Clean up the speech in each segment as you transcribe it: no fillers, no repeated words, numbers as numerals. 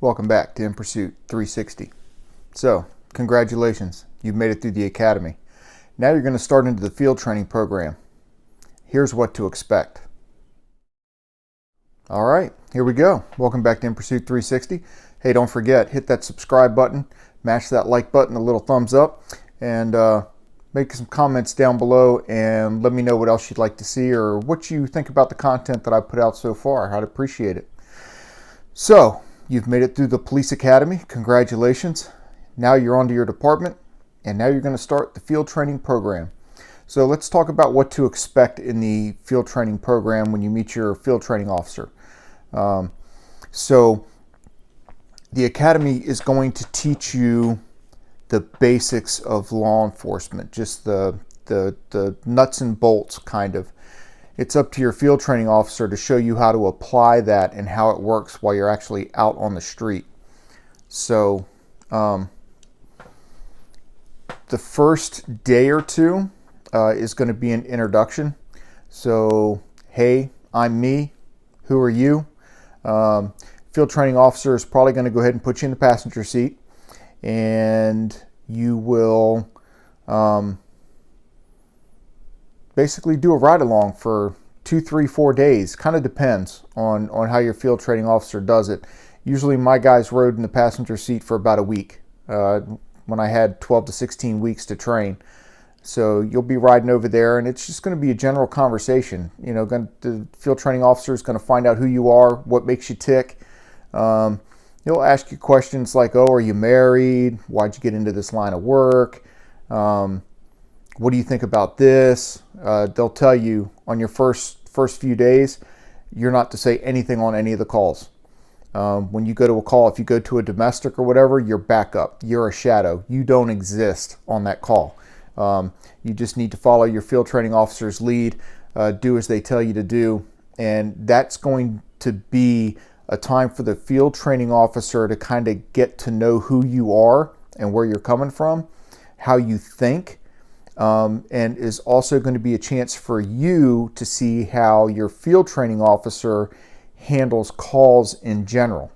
Welcome back to In Pursuit 360. So, congratulations, you've made it through the academy. Now you're going to start into the field training program. Here's what to expect. All right, here we go. Welcome back to In Pursuit 360. Hey, don't forget, hit that subscribe button, mash that like button, a little thumbs up, and make some comments down below and let me know what else you'd like to see or what you think about the content that I've put out so far. I'd appreciate it. So, you've made it through the police academy. Congratulations. Now you're on to your department, and now you're going to start the field training program. So let's talk about what to expect in the field training program when you meet your field training officer. So the academy is going to teach you the basics of law enforcement, just the nuts and bolts kind of. It's up to your field training officer to show you how to apply that and how it works while you're actually out on the street. So the first day or two is going to be an introduction. So, hey, I'm me. Who are you? Field training officer is probably going to go ahead and put you in the passenger seat, and you will basically do a ride along for 2, 3, 4 days. Kind of depends on how your field training officer does it. Usually my guys rode in the passenger seat for about a week when I had 12 to 16 weeks to train. So you'll be riding over there, and it's just going to be a general conversation. You know, the field training officer is going to find out who you are, what makes you tick. He'll ask you questions like, oh, are you married? Why'd you get into this line of work? What do you think about this? They'll tell you on your first few days, you're not to say anything on any of the calls. When you go to a call, if you go to a domestic or whatever, you're backup. You're a shadow. You don't exist on that call. You just need to follow your field training officer's lead, do as they tell you to do, and that's going to be a time for the field training officer to kind of get to know who you are and where you're coming from, how you think, and is also going to be a chance for you to see how your field training officer handles calls in general.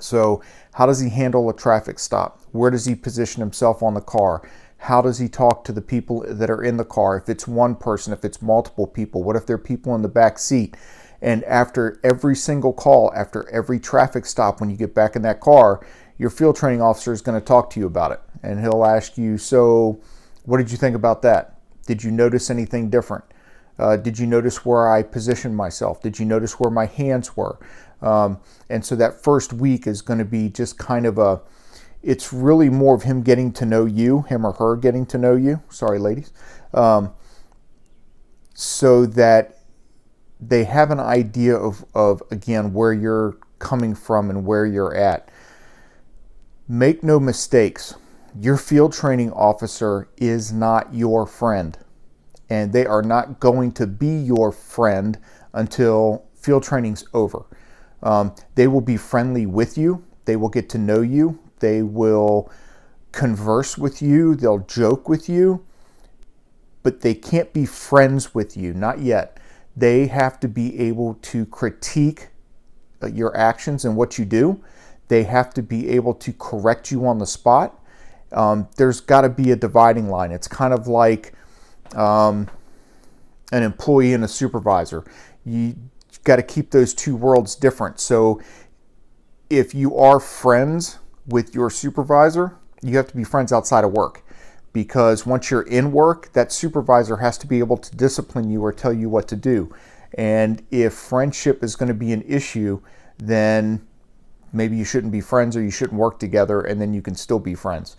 So how does he handle a traffic stop? Where does he position himself on the car? How does he talk to the people that are in the car? If it's one person, if it's multiple people, what if there are people in the back seat? And after every single call, after every traffic stop, when you get back in that car, your field training officer is going to talk to you about it. And he'll ask you, so what did you think about that? Did you notice anything different? Did you notice where I positioned myself? Did you notice where my hands were? And so that first week is going to be just kind of it's really more of him getting to know you, him or her getting to know you. Sorry, ladies. So that they have an idea of again, where you're coming from and where you're at. Make no mistakes. Your field training officer is not your friend, and they are not going to be your friend until field training's over. They will be friendly with you. They will get to know you. They will converse with you. They'll joke with you, but they can't be friends with you, not yet. They have to be able to critique your actions and what you do. They have to be able to correct you on the spot. There's got to be a dividing line. It's kind of like an employee and a supervisor. You got to keep those two worlds different. So if you are friends with your supervisor, you have to be friends outside of work, because once you're in work, that supervisor has to be able to discipline you or tell you what to do. And if friendship is going to be an issue, then maybe you shouldn't be friends, or you shouldn't work together, and then you can still be friends,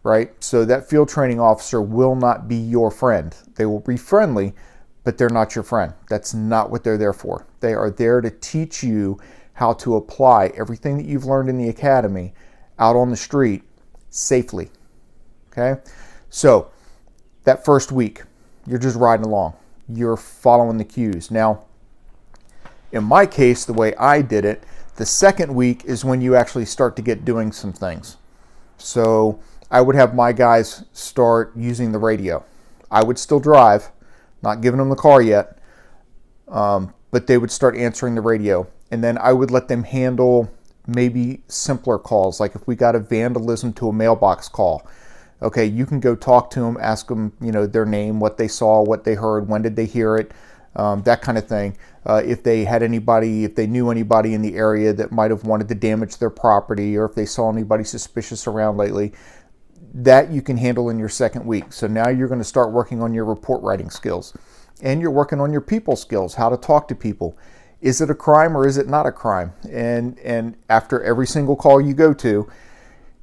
right? So that field training officer will not be your friend. They will be friendly, but they're not your friend. That's not what they're there for. They are there to teach you how to apply everything that you've learned in the academy out on the street safely. Okay? So that first week, you're just riding along. You're following the cues. Now, in my case, the way I did it, the second week is when you actually start to get doing some things. So I would have my guys start using the radio. I would still drive, not giving them the car yet, but they would start answering the radio. And then I would let them handle maybe simpler calls, like if we got a vandalism to a mailbox call. Okay, you can go talk to them, ask them, their name, what they saw, what they heard, when did they hear it, that kind of thing. If they knew anybody in the area that might have wanted to damage their property, or if they saw anybody suspicious around lately, that you can handle in your second week. So now you're going to start working on your report writing skills, and you're working on your people skills, how to talk to people. Is it a crime or is it not a crime? And after every single call you go to,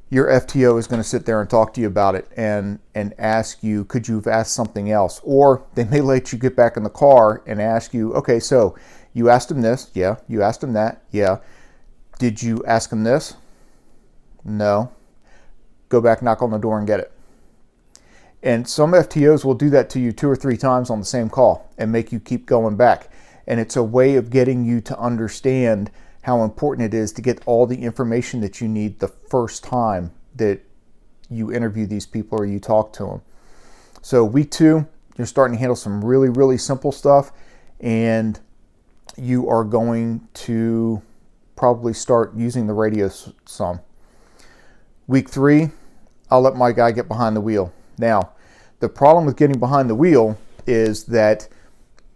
your FTO is going to sit there and talk to you about it and ask you, could you have asked something else? Or they may let you get back in the car and ask you, okay, so you asked him this? Yeah. You asked him that? Yeah. Did you ask him this? No. Go back, knock on the door and get it. And some FTOs will do that to you 2 or 3 times on the same call and make you keep going back. And it's a way of getting you to understand how important it is to get all the information that you need the first time that you interview these people or you talk to them. So week 2, you're starting to handle some really, really simple stuff, and you are going to probably start using the radio some. Week 3, I'll let my guy get behind the wheel. Now, the problem with getting behind the wheel is that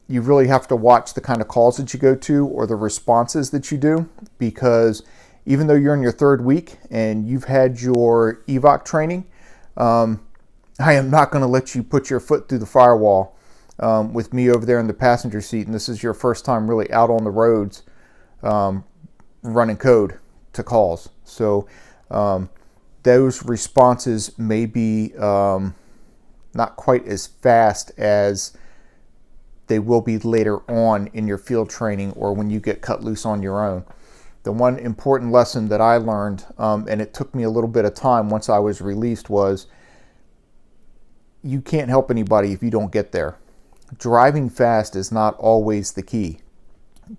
you really have to watch the kind of calls that you go to or the responses that you do, because even though you're in your 3rd week and you've had your EVOC training, I am not going to let you put your foot through the firewall with me over there in the passenger seat, and this is your first time really out on the roads running code to calls. So those responses may be not quite as fast as they will be later on in your field training or when you get cut loose on your own. The one important lesson that I learned, and it took me a little bit of time once I was released, was you can't help anybody if you don't get there. Driving fast is not always the key.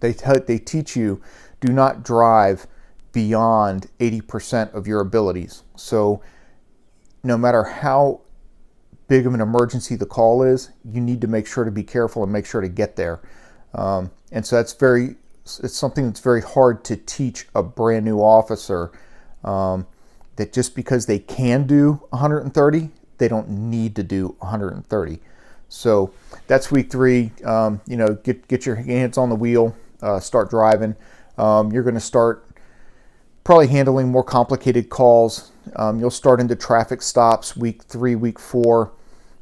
They teach you, do not drive beyond 80% of your abilities. So no matter how big of an emergency the call is, you need to make sure to be careful and make sure to get there. And so it's something that's very hard to teach a brand new officer, that just because they can do 130, they don't need to do 130. So that's week 3. Get your hands on the wheel, start driving. You're going to start probably handling more complicated calls. You'll start into traffic stops week 3, week 4.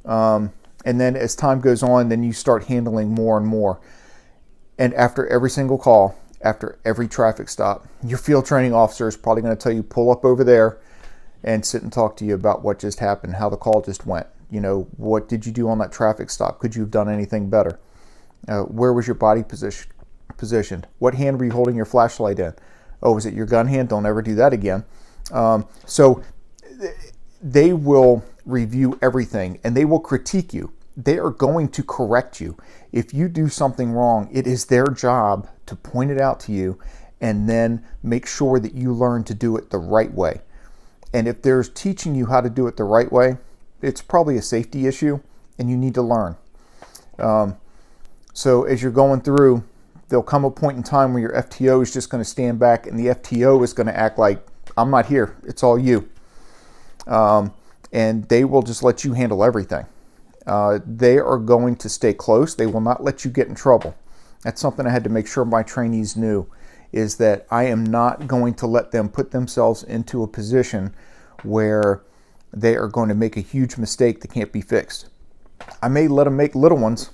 And then as time goes on, then you start handling more and more. And after every single call, after every traffic stop, your field training officer is probably going to tell you, pull up over there and sit and talk to you about what just happened, how the call just went. What did you do on that traffic stop? Could you have done anything better? Where was your body positioned? What hand were you holding your flashlight in? Oh, was it your gun hand? Don't ever do that again. So they will review everything and they will critique you. They are going to correct you. If you do something wrong, it is their job to point it out to you and then make sure that you learn to do it the right way. And if there's teaching you how to do it the right way, it's probably a safety issue and you need to learn. So as you're going through, there'll come a point in time where your FTO is just going to stand back and the FTO is going to act like, I'm not here, it's all you. And they will just let you handle everything. They are going to stay close. They will not let you get in trouble. That's something I had to make sure my trainees knew, is that I am not going to let them put themselves into a position where they are going to make a huge mistake that can't be fixed. I may let them make little ones,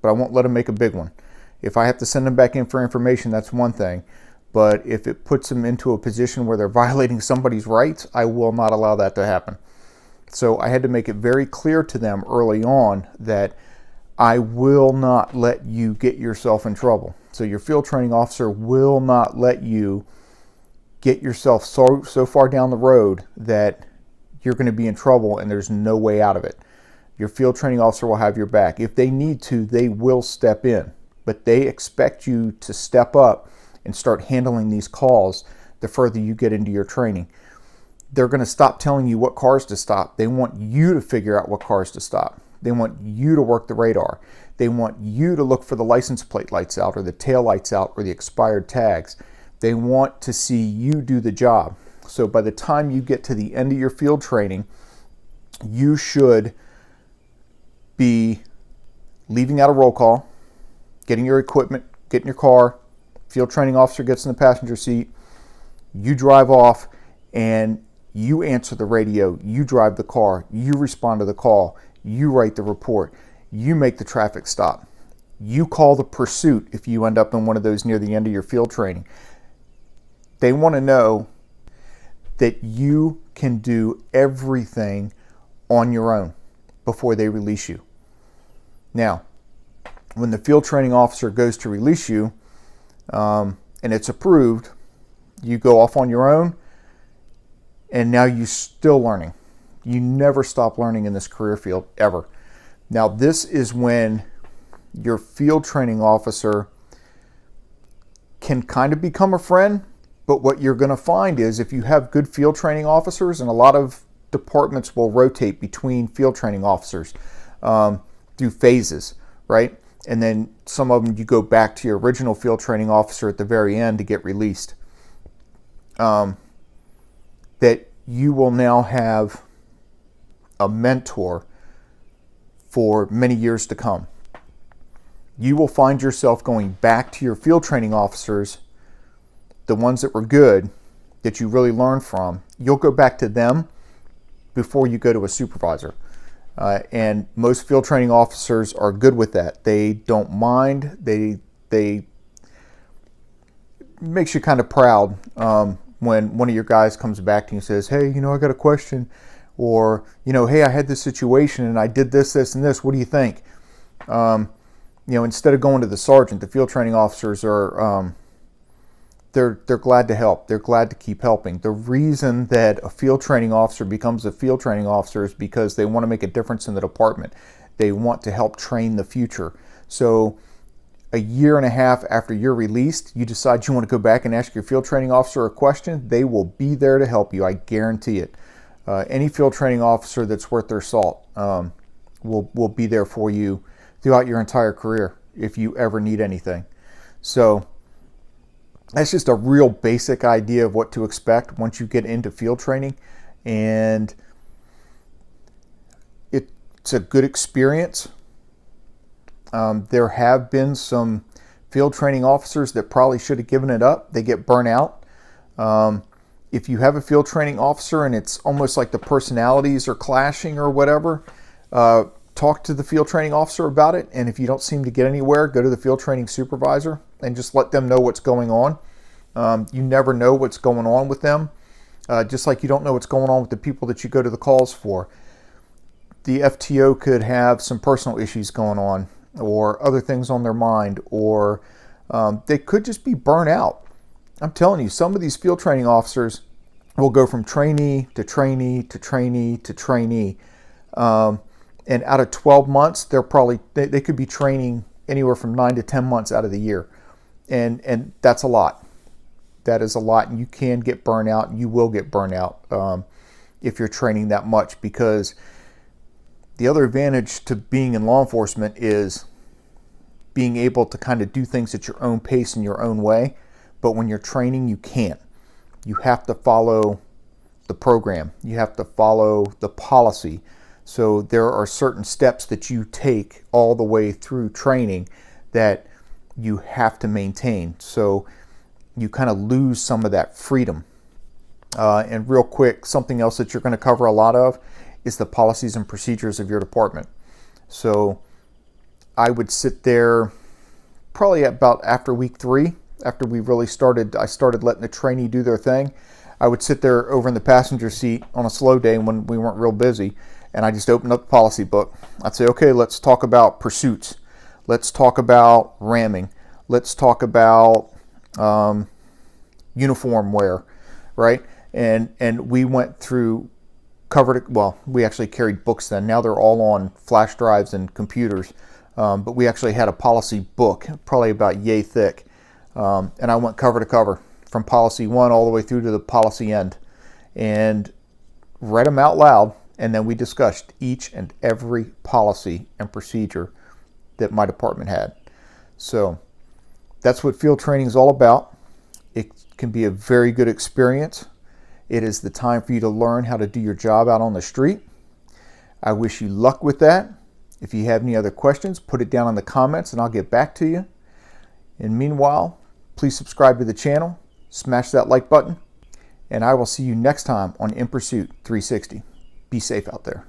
but I won't let them make a big one. If I have to send them back in for information, that's one thing. But if it puts them into a position where they're violating somebody's rights, I will not allow that to happen. So I had to make it very clear to them early on that I will not let you get yourself in trouble. So your field training officer will not let you get yourself so far down the road that you're going to be in trouble and there's no way out of it. Your field training officer will have your back. If they need to, they will step in. But they expect you to step up and start handling these calls the further you get into your training. They're going to stop telling you what cars to stop. They want you to figure out what cars to stop. They want you to work the radar. They want you to look for the license plate lights out or the tail lights out or the expired tags. They want to see you do the job. So by the time you get to the end of your field training, you should be leaving out a roll call, getting your equipment, getting your car, field training officer gets in the passenger seat, you drive off, and you answer the radio, you drive the car, you respond to the call, you write the report, you make the traffic stop, you call the pursuit if you end up in one of those near the end of your field training. They want to know that you can do everything on your own before they release you. Now, when the field training officer goes to release you, and it's approved, you go off on your own, and now you're still learning. You never stop learning in this career field, ever. Now, this is when your field training officer can kind of become a friend, but what you're going to find is if you have good field training officers, and a lot of departments will rotate between field training officers through phases, right? And then some of them you go back to your original field training officer at the very end to get released. That you will now have a mentor for many years to come. You will find yourself going back to your field training officers, the ones that were good, that you really learned from. You'll go back to them before you go to a supervisor. And most field training officers are good with that. They don't mind. They makes you kind of proud when one of your guys comes back to you and says, hey, I got a question, or, hey, I had this situation and I did this, this, and this. What do you think? Instead of going to the sergeant, the field training officers are, they're glad to help. They're glad to keep helping. The reason that a field training officer becomes a field training officer is because they want to make a difference in the department. They want to help train the future. So a year and a half after you're released, you decide you want to go back and ask your field training officer a question, they will be there to help you. I guarantee it. Any field training officer that's worth their salt will be there for you throughout your entire career if you ever need anything. So that's just a real basic idea of what to expect once you get into field training, and it's a good experience. There have been some field training officers that probably should have given it up. They get burnt out. If you have a field training officer and it's almost like the personalities are clashing or whatever, talk to the field training officer about it. And if you don't seem to get anywhere, go to the field training supervisor and just let them know what's going on. You never know what's going on with them, just like you don't know what's going on with the people that you go to the calls for. The FTO could have some personal issues going on, or other things on their mind, or they could just be burnt out. I'm telling you, some of these field training officers will go from trainee to trainee to trainee to trainee. And out of 12 months, they could be training anywhere from 9 to 10 months out of the year. And that's a lot. That is a lot, and you can get burnt out, and you will get burnt out if you're training that much, because the other advantage to being in law enforcement is being able to kind of do things at your own pace and your own way. But when you're training, you can't. You have to follow the program. You have to follow the policy. So there are certain steps that you take all the way through training that you have to maintain. So you kind of lose some of that freedom. And real quick, something else that you're going to cover a lot of is the policies and procedures of your department. So I would sit there probably about after week 3, after we really I started letting the trainee do their thing. I would sit there over in the passenger seat on a slow day when we weren't real busy, and I just opened up the policy book. I'd say, okay, let's talk about pursuits. Let's talk about ramming. Let's talk about uniform wear, right? And we went through, we actually carried books then. Now they're all on flash drives and computers. But we actually had a policy book, probably about yay thick. And I went cover to cover from policy 1 all the way through to the policy end, and read them out loud. And then we discussed each and every policy and procedure that my department had. So that's what field training is all about. It's can be a very good experience. It is the time for you to learn how to do your job out on the street. I wish you luck with that. If you have any other questions, put it down in the comments and I'll get back to you. And meanwhile, please subscribe to the channel, smash that like button, and I will see you next time on In Pursuit 360. Be safe out there.